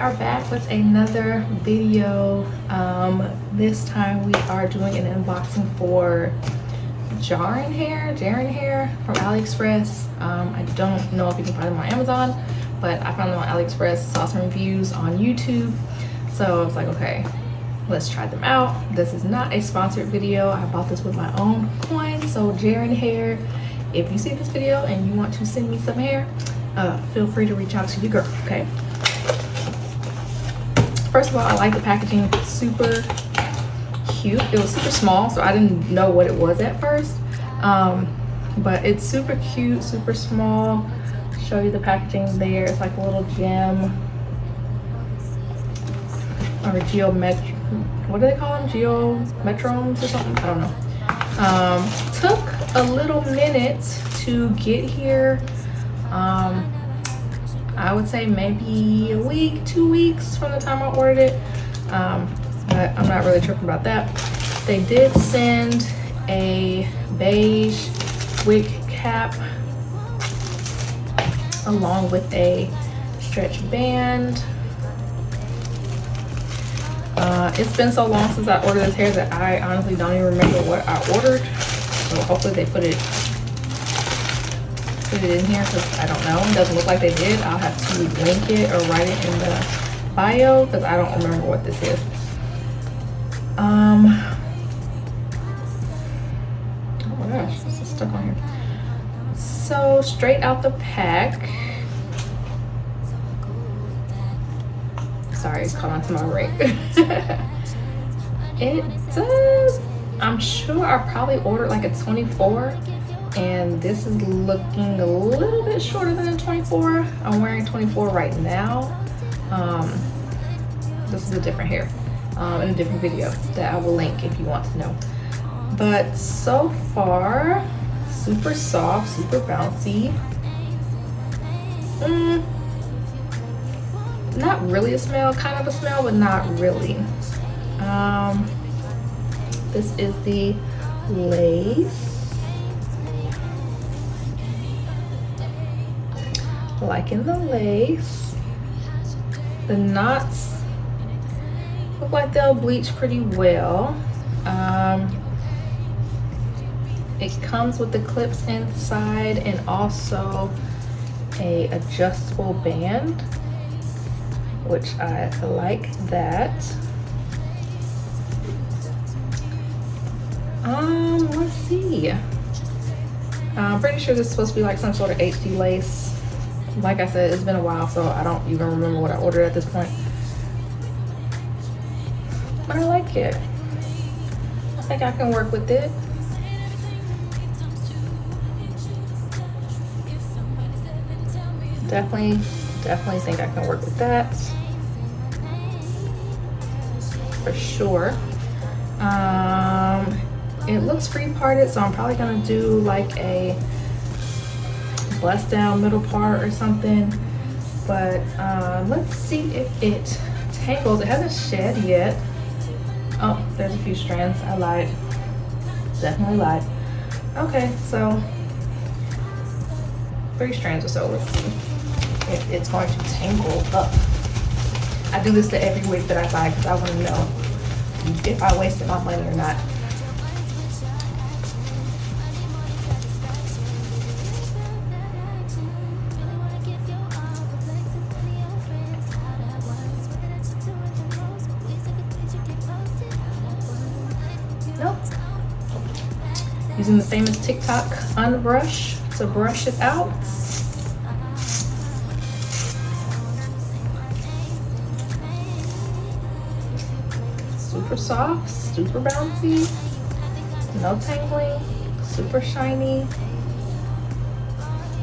are back with another video. This time we are doing an unboxing for Jarin hair from Aliexpress. I don't know if you can find them on Amazon, but I found them on Aliexpress, saw some reviews on YouTube, so I was like, okay, let's try them out. This is not a sponsored video. I bought this with my own coins. So Jarin hair, if you see this video and you want to send me some hair, feel free to reach out to your girl, okay? First of all, I like the packaging, super cute. It was super small, so I didn't know what it was at first. But it's super cute, super small. Show you the packaging there. It's like a little gem or what do they call them? Geometrons or something? I don't know. Took a little minute to get here. I would say maybe a week, 2 weeks from the time I ordered it, but I'm not really tripping about that. They did send a beige wig cap along with a stretch band. It's been so long since I ordered this hair that I honestly don't even remember what I ordered, so hopefully they put it in here, because I don't know. It doesn't look like they did. I'll have to link it or write it in the bio because I don't remember what this is. Oh my gosh, this is stuck on here. So straight out the pack, sorry, it's caught onto my ring. It does, I'm sure I probably ordered like a 24, and this is looking a little bit shorter than a 24. I'm wearing 24 right now. This is a different hair in a different video that I will link if you want to know. But so far, super soft, super bouncy. Not really a smell, kind of a smell, but not really. This is the lace. Liking the lace. The knots look like they'll bleach pretty well. It comes with the clips inside and also a adjustable band, which I like that. Let's see. I'm pretty sure this is supposed to be like some sort of HD lace. Like I said, it's been a while, so I don't even remember what I ordered at this point. But I like it. I think I can work with it. Definitely think I can work with that. For sure. It looks free parted, so I'm probably gonna do like a bust down middle part or something, but let's see if it tangles. It hasn't shed yet. Oh, there's a few strands. I lied, definitely lied. Okay, so 3 strands or so. Let's see if it's going to tangle up. I do this to every wig that I buy because I want to know if I wasted my money or not. Nope. Using the famous TikTok unbrush to brush it out. Super soft, super bouncy, no tangling, super shiny.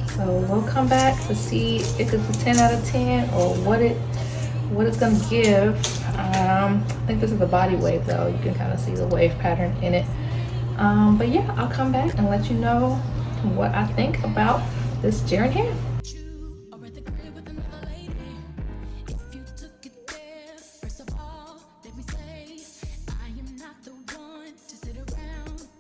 So we'll come back to see if it's a 10 out of 10 or what it's gonna give. I think this is a body wave though. You can kind of see the wave pattern in it. But yeah, I'll come back and let you know what I think about this Jarin hair.